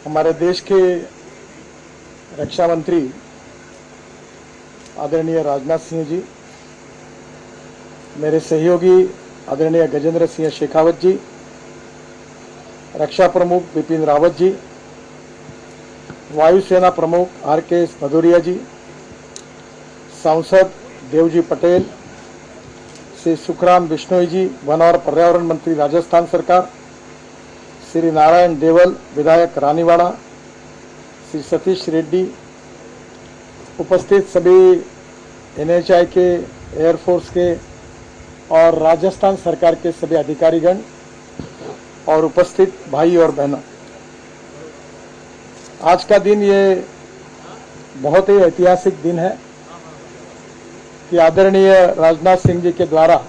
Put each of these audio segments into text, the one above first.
हमारे देश के रक्षा मंत्री आदरणीय राजनाथ सिंह जी, मेरे सहयोगी आदरणीय गजेंद्र सिंह शेखावत जी, रक्षा प्रमुख बिपिन रावत जी, वायुसेना प्रमुख आर.के.एस. भदौरिया जी, सांसद देवजी पटेल, श्री सुखराम बिश्नोई जी, वन और पर्यावरण मंत्री राजस्थान सरकार, श्री नारायण देवल विधायक रानीवाड़ा, श्री सतीश रेड्डी, उपस्थित सभी एनएचआई के, एयरफोर्स के और राजस्थान सरकार के सभी अधिकारीगण और उपस्थित भाई और बहनों, आज का दिन ये बहुत ही ऐतिहासिक दिन है कि आदरणीय राजनाथ सिंह जी के द्वारा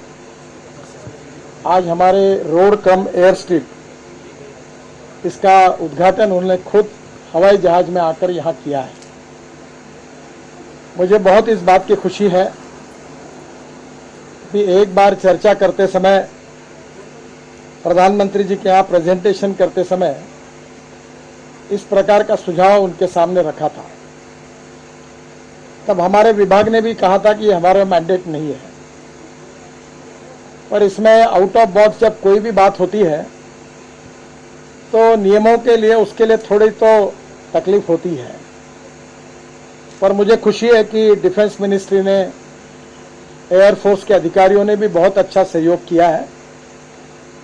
आज हमारे रोड कम एयर स्ट्रिप इसका उद्घाटन उन्होंने खुद हवाई जहाज में आकर यहाँ किया है। मुझे बहुत इस बात की खुशी है कि एक बार चर्चा करते समय, प्रधानमंत्री जी के यहाँ प्रेजेंटेशन करते समय इस प्रकार का सुझाव उनके सामने रखा था। तब हमारे विभाग ने भी कहा था कि हमारा मैंडेट नहीं है, पर इसमें आउट ऑफ बॉक्स जब कोई भी बात होती है तो नियमों के लिए उसके लिए थोड़ी तो तकलीफ होती है। पर मुझे खुशी है कि डिफेंस मिनिस्ट्री ने, एयरफोर्स के अधिकारियों ने भी बहुत अच्छा सहयोग किया है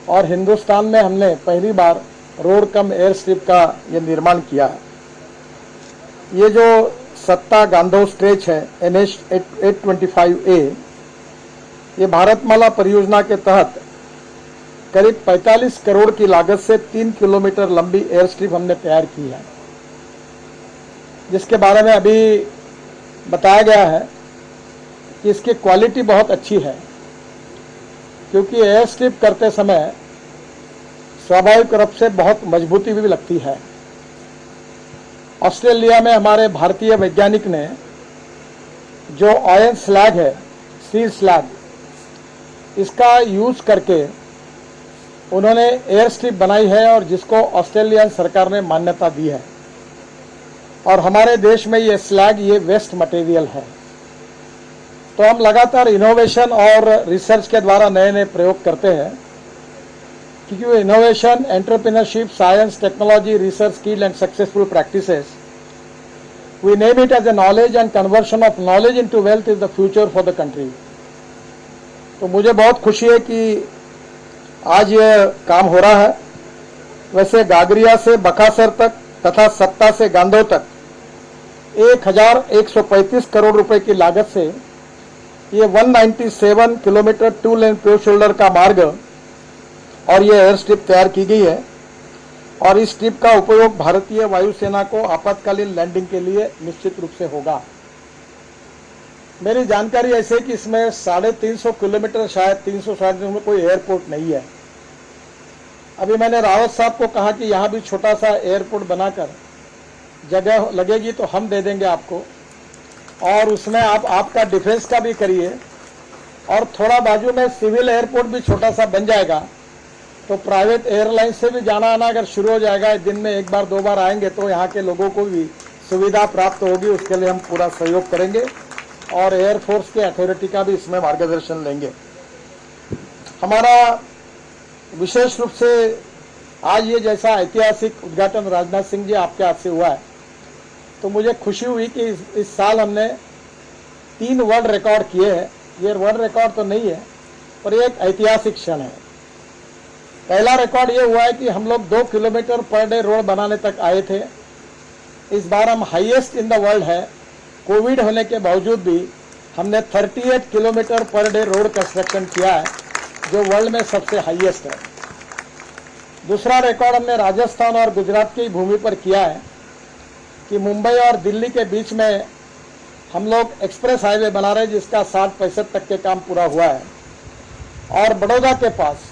और हिंदुस्तान में हमने पहली बार रोड कम एयर स्ट्रिप का ये निर्माण किया है। ये जो सत्ता गांधो स्ट्रेच है NH 825A, ये भारतमाला परियोजना के तहत करीब 45 करोड़ की लागत से 3 किलोमीटर लंबी एयर स्ट्रिप हमने तैयार की है, जिसके बारे में अभी बताया गया है कि इसकी क्वालिटी बहुत अच्छी है, क्योंकि एयर स्ट्रिप करते समय स्वाभाविक रूप से बहुत मजबूती भी लगती है। ऑस्ट्रेलिया में हमारे भारतीय वैज्ञानिक ने जो आयरन स्लैग है, स्टील स्लैग, इसका यूज करके उन्होंने एयर स्ट्रिप बनाई है और जिसको ऑस्ट्रेलियन सरकार ने मान्यता दी है। और हमारे देश में ये स्लैग, ये वेस्ट मटेरियल है। तो हम लगातार इनोवेशन और रिसर्च के द्वारा नए नए प्रयोग करते हैं, क्योंकि innovation, entrepreneurship, science, technology, research, skill and successful practices, we name it as a knowledge and conversion of knowledge into wealth is the future for the country. तो मुझे बहुत खुशी है कि आज ये काम हो रहा है। वैसे गागरिया से बकासर तक तथा सत्ता से गांधो तक 1135 करोड़ रुपए की लागत से ये 197 किलोमीटर 2 लेन प्योर शोल्डर का मार्ग और ये एयर स्ट्रिप तैयार की गई है। और इस स्ट्रिप का उपयोग भारतीय वायुसेना को आपातकालीन लैंडिंग के लिए निश्चित रूप से होगा। मेरी जानकारी ऐसे कि इसमें 350 किलोमीटर, शायद 360 में कोई एयरपोर्ट नहीं है। अभी मैंने रावत साहब को कहा कि यहाँ भी छोटा सा एयरपोर्ट बनाकर जगह लगेगी तो हम दे देंगे आपको, और उसमें आप आपका डिफेंस का भी करिए, और थोड़ा बाजू में सिविल एयरपोर्ट भी छोटा सा बन जाएगा तो प्राइवेट एयरलाइन से भी जाना आना अगर शुरू हो जाएगा, दिन में एक बार 2 बार आएंगे तो यहाँ के लोगों को भी सुविधा प्राप्त होगी। उसके लिए हम पूरा सहयोग करेंगे और एयरफोर्स के अथॉरिटी का भी इसमें मार्गदर्शन लेंगे। हमारा विशेष रूप से आज ये जैसा ऐतिहासिक उद्घाटन राजनाथ सिंह जी आपके हाथ से हुआ है, तो मुझे खुशी हुई कि इस साल हमने 3 वर्ल्ड रिकॉर्ड किए हैं। ये वर्ल्ड रिकॉर्ड तो नहीं है, पर ये एक ऐतिहासिक क्षण है। पहला रिकॉर्ड ये हुआ है कि हम लोग 2 किलोमीटर पर डे रोड बनाने तक आए थे। इस बार हम हाईएस्ट इन द वर्ल्ड है। कोविड होने के बावजूद भी हमने 38 kilometre per day road construction किया है, जो वर्ल्ड में सबसे हाईएस्ट है। दूसरा रिकॉर्ड हमने राजस्थान और गुजरात की भूमि पर किया है कि मुंबई और दिल्ली के बीच में हम लोग एक्सप्रेस हाईवे बना रहे हैं, जिसका 60-65 तक के काम पूरा हुआ है। और बड़ौदा के पास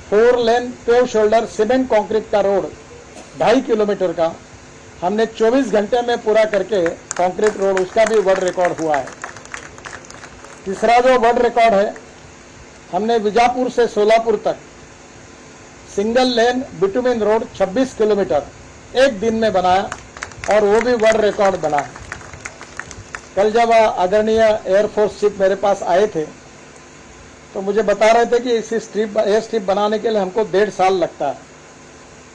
4 लेन पेव शोल्डर सीमेंट कंक्रीट का रोड 2.5 किलोमीटर का हमने 24 घंटे में पूरा करके कंक्रीट रोड, उसका भी वर्ल्ड रिकॉर्ड हुआ है। तीसरा जो वर्ल्ड रिकॉर्ड है, हमने बीजापुर से सोलापुर तक single lane bitumen road 26 kilometre एक दिन में बनाया और वो भी वर्ल्ड रिकॉर्ड बना है। कल जब आदरणीय एयरफोर्स चीफ मेरे पास आए थे तो मुझे बता रहे थे कि इसी एयर स्ट्रिप बनाने के लिए हमको 1.5 साल लगता है।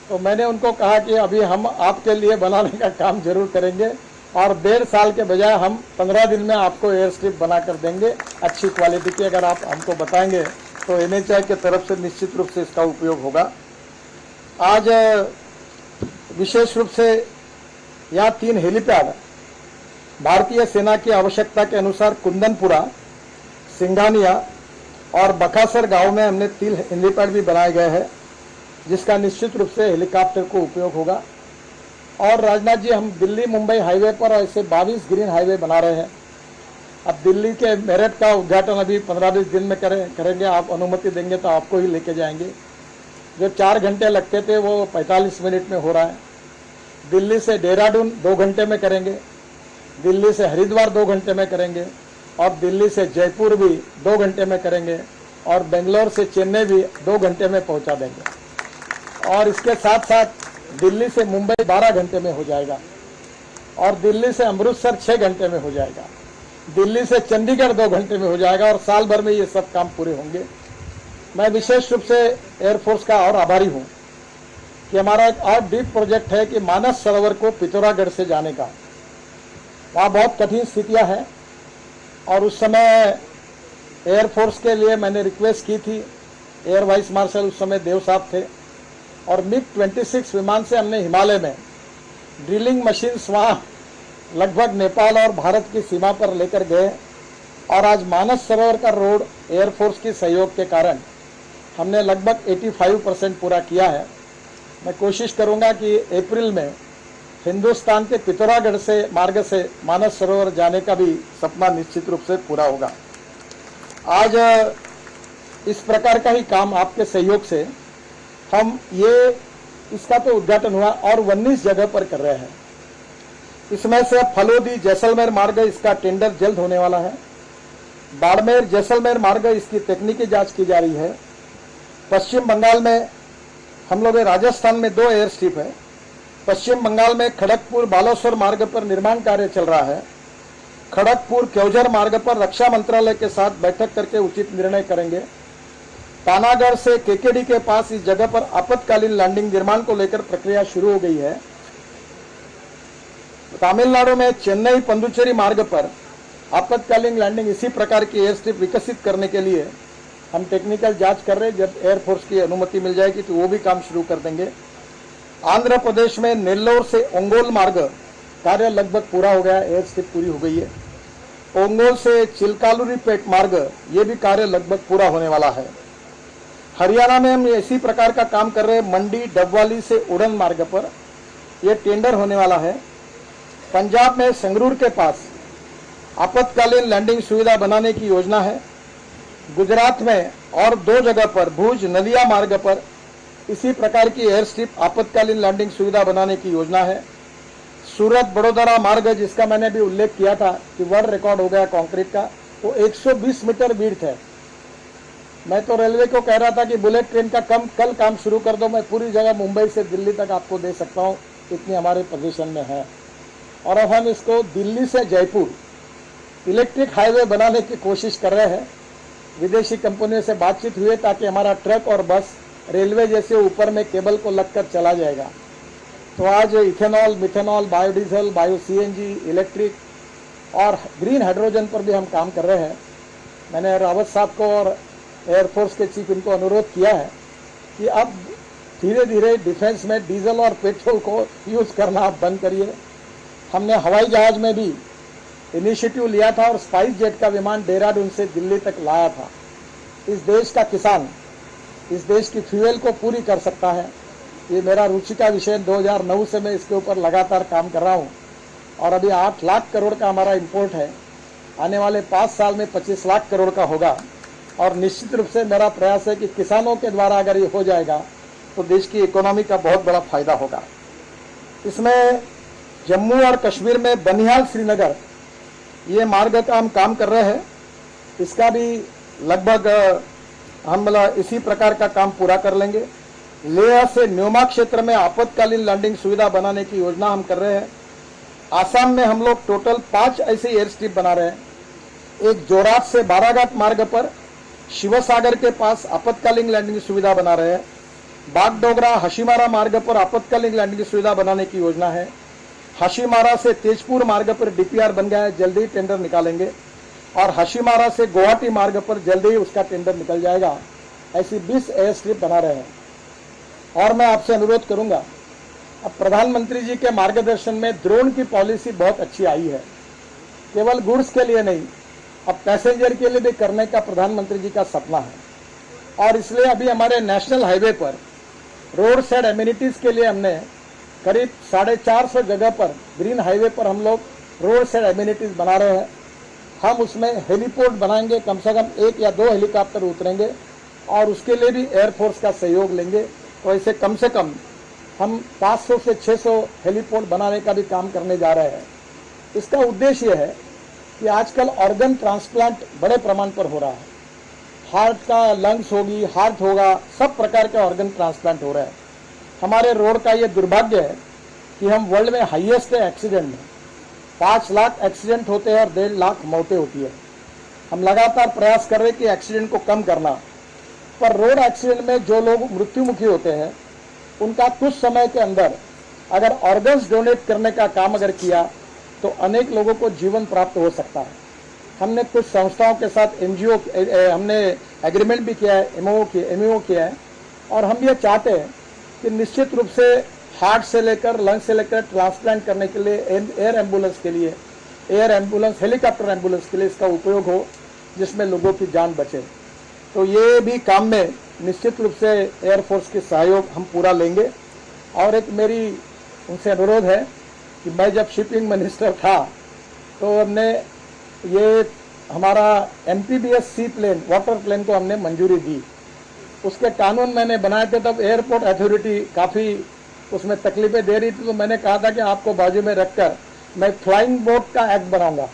तो मैंने उनको कहा कि अभी हम आपके लिए बनाने का काम जरूर करेंगे और 1.5 साल के बजाय हम 15 दिन में आपको एयर स्ट्रिप बना कर देंगे अच्छी क्वालिटी की। अगर आप हमको बताएंगे तो NHAI की तरफ से निश्चित रूप से इसका उपयोग होगा। आज विशेष रूप से यहाँ 3 हेलीपैड भारतीय सेना की आवश्यकता के अनुसार कुंदनपुरा, सिंघानिया और बकासर गांव में हमने 3 हेलीपैड भी बनाए गए हैं, जिसका निश्चित रूप से हेलीकॉप्टर को उपयोग होगा। और राजनाथ जी, हम दिल्ली मुंबई हाईवे पर ऐसे 22 ग्रीन हाईवे बना रहे हैं। अब दिल्ली के मेरठ का उद्घाटन अभी 15-20 दिन में करेंगे। आप अनुमति देंगे तो आपको ही लेके जाएंगे। जो 4 घंटे लगते थे वो 45 मिनट में हो रहा है। दिल्ली से देहरादून 2 घंटे में करेंगे, दिल्ली से हरिद्वार 2 घंटे में करेंगे और दिल्ली से जयपुर भी 2 घंटे में करेंगे और बेंगलोर से चेन्नई भी 2 घंटे में पहुंचा देंगे। और इसके साथ साथ दिल्ली से मुंबई 12 घंटे में हो जाएगा और दिल्ली से अमृतसर 6 घंटे में हो जाएगा, दिल्ली से चंडीगढ़ 2 घंटे में हो जाएगा और साल भर में ये सब काम पूरे होंगे। मैं विशेष रूप से एयरफोर्स का और आभारी हूँ कि हमारा एक और डीप प्रोजेक्ट है कि मानस सरोवर को पिथौरागढ़ से जाने का। वहाँ बहुत कठिन स्थितियाँ हैं और उस समय एयरफोर्स के लिए मैंने रिक्वेस्ट की थी। एयर वाइस मार्शल उस समय देव साहब थे और MiG-26 विमान से हमने हिमालय में ड्रिलिंग मशीन्स वहाँ लगभग नेपाल और भारत की सीमा पर लेकर गए और आज मानस सरोवर का रोड एयरफोर्स की सहयोग के कारण हमने लगभग 85% पूरा किया है। मैं कोशिश करूंगा कि अप्रैल में हिंदुस्तान के पिथौरागढ़ से मार्ग से मानस सरोवर जाने का भी सपना निश्चित रूप से पूरा होगा। आज इस प्रकार का ही काम आपके सहयोग से हम इसका तो उद्घाटन हुआ और 19 जगह पर कर रहे हैं। इसमें से फलोदी जैसलमेर मार्ग, इसका टेंडर जल्द होने वाला है। बाड़मेर जैसलमेर मार्ग, इसकी तकनीकी जांच की जा रही है। पश्चिम बंगाल में हम लोग, राजस्थान में 2 एयर स्ट्रिप है। पश्चिम बंगाल में खड़गपुर बालेश्वर मार्ग पर निर्माण कार्य चल रहा है। खड़गपुर केवझर मार्ग पर रक्षा मंत्रालय के साथ बैठक करके उचित निर्णय करेंगे। पानागढ़ से केकेडी के पास इस जगह पर आपातकालीन लैंडिंग निर्माण को लेकर प्रक्रिया शुरू हो गई है। तमिलनाडु में चेन्नई पंदुचेरी मार्ग पर आपातकालीन लैंडिंग इसी प्रकार की एयर स्ट्रिप विकसित करने के लिए हम टेक्निकल जांच कर रहे हैं। जब एयरफोर्स की अनुमति मिल जाएगी तो वो भी काम शुरू कर देंगे। आंध्र प्रदेश में नेल्लोर से ओंगोल मार्ग कार्य लगभग पूरा हो गया, एयर स्ट्रिप पूरी हो गई है। ओंगोल से चिलकालुरीपेट मार्ग, ये भी कार्य लगभग पूरा होने वाला है। हरियाणा में हम इसी प्रकार का काम कर रहे हैं। मंडी डबवाली से उड़न मार्ग पर यह टेंडर होने वाला है। पंजाब में संगरूर के पास आपातकालीन लैंडिंग सुविधा बनाने की योजना है। गुजरात में और 2 जगह पर भुज नलिया मार्ग पर इसी प्रकार की एयर स्ट्रिप आपातकालीन लैंडिंग सुविधा बनाने की योजना है। सूरत बड़ोदरा मार्ग, जिसका मैंने भी उल्लेख किया था कि वर्ल्ड रिकॉर्ड हो गया कंक्रीट का, वो 120 मीटर विड्थ है। मैं तो रेलवे को कह रहा था कि बुलेट ट्रेन का कल काम शुरू कर दो, मैं पूरी जगह मुंबई से दिल्ली तक आपको दे सकता हूँ, इतनी हमारे पोजीशन में है। और अब हम इसको दिल्ली से जयपुर इलेक्ट्रिक हाईवे बनाने की कोशिश कर रहे हैं। विदेशी कंपनियों से बातचीत हुई ताकि हमारा ट्रक और बस रेलवे जैसे ऊपर में केबल को लगकर चला जाएगा। तो आज ethanol, methanol, biodiesel, bio CNG, electric और ग्रीन हाइड्रोजन पर भी हम काम कर रहे हैं। मैंने रावत साहब को और एयरफोर्स के चीफ इनको अनुरोध किया है कि अब धीरे धीरे डिफेंस में डीजल और पेट्रोल को यूज करना आप बंद करिए। हमने हवाई जहाज में भी इनिशिएटिव लिया था और स्पाइस जेट का विमान देहरादून से दिल्ली तक लाया था। इस देश का किसान इस देश की फ्यूल को पूरी कर सकता है। ये मेरा रुचि का विषय, 2009 से मैं इसके ऊपर लगातार काम कर रहा हूँ और अभी 8 लाख करोड़ का हमारा इंपोर्ट है। आने वाले 5 साल में 25 लाख करोड़ का होगा और निश्चित रूप से मेरा प्रयास है कि किसानों के द्वारा अगर ये हो जाएगा तो देश की इकोनॉमी का बहुत बड़ा फायदा होगा। इसमें जम्मू और कश्मीर में बनिहाल श्रीनगर ये मार्ग का हम काम कर रहे हैं। इसका भी लगभग हम इसी प्रकार का काम पूरा कर लेंगे। लेह से न्योमा क्षेत्र में आपातकालीन लैंडिंग सुविधा बनाने की योजना हम कर रहे हैं। आसाम में हम लोग टोटल 5 ऐसे एयर स्ट्रिप बना रहे हैं। एक जोरहाट से बाराघाट मार्ग पर शिवसागर के पास आपातकालीन लैंडिंग सुविधा बना रहे हैं। बागडोगरा हशीमारा मार्ग पर आपातकालीन लैंडिंग सुविधा बनाने की योजना है। हशीमारा से तेजपुर मार्ग पर डीपीआर बन गया है, जल्दी ही टेंडर निकालेंगे। और हशीमारा से गुवाहाटी मार्ग पर जल्दी ही उसका टेंडर निकल जाएगा। ऐसी 20 एयर स्ट्रिप बना रहे हैं। और मैं आपसे अनुरोध करूंगा, अब प्रधानमंत्री जी के मार्गदर्शन में ड्रोन की पॉलिसी बहुत अच्छी आई है। केवल गुड्स के लिए नहीं, अब पैसेंजर के लिए भी करने का प्रधानमंत्री जी का सपना है। और इसलिए अभी हमारे नेशनल हाईवे पर रोड साइड एमिनिटीज के लिए हमने करीब 450 जगह पर ग्रीन हाईवे पर हम लोग रोड साइड एमिनिटीज बना रहे हैं। हम उसमें हेलीपोर्ट बनाएंगे, कम से कम 1 या 2 हेलीकॉप्टर उतरेंगे और उसके लिए भी एयरफोर्स का सहयोग लेंगे। तो ऐसे कम से कम हम 500 से 600 हेलीपोर्ट बनाने का भी काम करने जा रहे हैं। इसका उद्देश्य यह है कि आजकल ऑर्गन ट्रांसप्लांट बड़े प्रमाण पर हो रहा है। हार्ट का, लंग्स होगी, हार्ट होगा, सब प्रकार के ऑर्गन ट्रांसप्लांट हो रहे हैं। हमारे रोड का ये दुर्भाग्य है कि हम वर्ल्ड में हाईएस्ट है एक्सीडेंट में। 5 लाख एक्सीडेंट होते हैं और 1.5 लाख मौतें होती है। हम लगातार प्रयास कर रहे हैं कि एक्सीडेंट को कम करना, पर रोड एक्सीडेंट में जो लोग मृत्युमुखी होते हैं उनका कुछ समय के अंदर अगर ऑर्गन्स डोनेट करने का काम अगर किया तो अनेक लोगों को जीवन प्राप्त हो सकता है। हमने कुछ संस्थाओं के साथ एनजीओ हमने एग्रीमेंट भी किया है, एमओ किया है। और हम ये चाहते हैं कि निश्चित रूप से हार्ट से लेकर लंग से लेकर ट्रांसप्लांट करने के लिए एयर एम्बुलेंस के लिए, एयर एम्बुलेंस, हेलीकॉप्टर एम्बुलेंस के लिए इसका उपयोग हो, जिसमें लोगों की जान बचे। तो ये भी काम में निश्चित रूप से एयरफोर्स के सहयोग हम पूरा लेंगे। और एक मेरी उनसे अनुरोध है कि मैं जब शिपिंग मिनिस्टर था तो हमने ये हमारा एमपीबीएस सी प्लेन, वाटर प्लेन को हमने मंजूरी दी। उसके कानून मैंने बनाए थे, तब एयरपोर्ट अथॉरिटी काफ़ी उसमें तकलीफें दे रही थी। तो मैंने कहा था कि आपको बाजू में रखकर मैं फ्लाइंग बोट का एक्ट बनाऊंगा,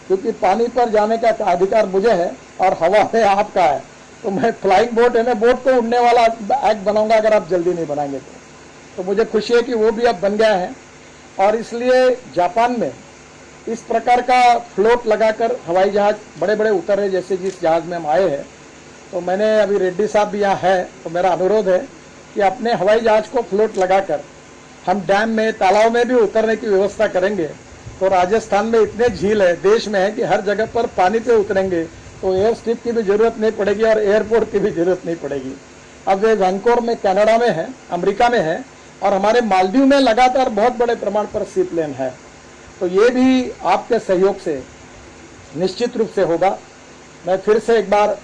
क्योंकि पानी पर जाने का अधिकार मुझे है और हवा में आपका है। तो मैं फ्लाइंग बोट है ना, बोट को उड़ने वाला एक्ट बनाऊंगा अगर आप जल्दी नहीं बनाएंगे तो मुझे खुशी है कि वो भी अब बन गया है। और इसलिए जापान में इस प्रकार का फ्लोट लगाकर हवाई जहाज बड़े बड़े उतर रहे, जैसे जिस जहाज में हम आए हैं। तो मैंने अभी रेड्डी साहब भी यहाँ है, तो मेरा अनुरोध है कि अपने हवाई जहाज को फ्लोट लगाकर हम डैम में, तालाब में भी उतरने की व्यवस्था करेंगे। तो राजस्थान में इतने झील है, देश में है, कि हर जगह पर पानी पे उतरेंगे तो एयर स्ट्रिप की भी जरूरत नहीं पड़ेगी और एयरपोर्ट की भी जरूरत नहीं पड़ेगी। अब वे वैंकूवर में कनाडा में है, अमेरिका में है, और हमारे मालदीव में लगातार बहुत बड़े प्रमाण पर सी प्लेन है। तो ये भी आपके सहयोग से निश्चित रूप से होगा। मैं फिर से एक बार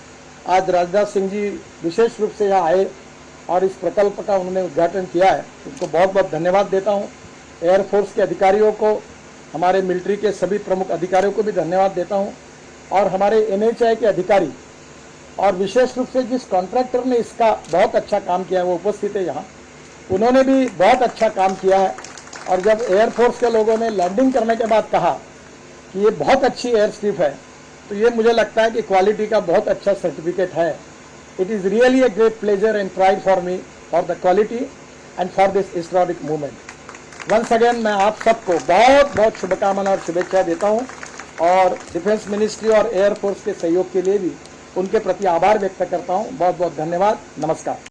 आज राजनाथ सिंह जी विशेष रूप से यहाँ आए और इस प्रकल्प का उन्होंने उद्घाटन किया है, उनको बहुत बहुत धन्यवाद देता हूँ। एयरफोर्स के अधिकारियों को, हमारे मिलिट्री के सभी प्रमुख अधिकारियों को भी धन्यवाद देता हूँ। और हमारे एनएचआई के अधिकारी और विशेष रूप से जिस कॉन्ट्रैक्टर ने इसका बहुत अच्छा काम किया है, वो उपस्थित है यहाँ, उन्होंने भी बहुत अच्छा काम किया है। और जब एयरफोर्स के लोगों ने लैंडिंग करने के बाद कहा कि ये बहुत अच्छी एयर स्ट्रिप है, तो ये मुझे लगता है कि क्वालिटी का बहुत अच्छा सर्टिफिकेट है। It is really a great pleasure and pride for me for the quality and for this historic movement. Once again मैं आप सबको बहुत बहुत शुभकामनाएं और शुभेच्छा देता हूँ। और डिफेंस मिनिस्ट्री और एयरफोर्स के सहयोग के लिए भी उनके प्रति आभार व्यक्त करता हूँ। बहुत बहुत धन्यवाद। नमस्कार।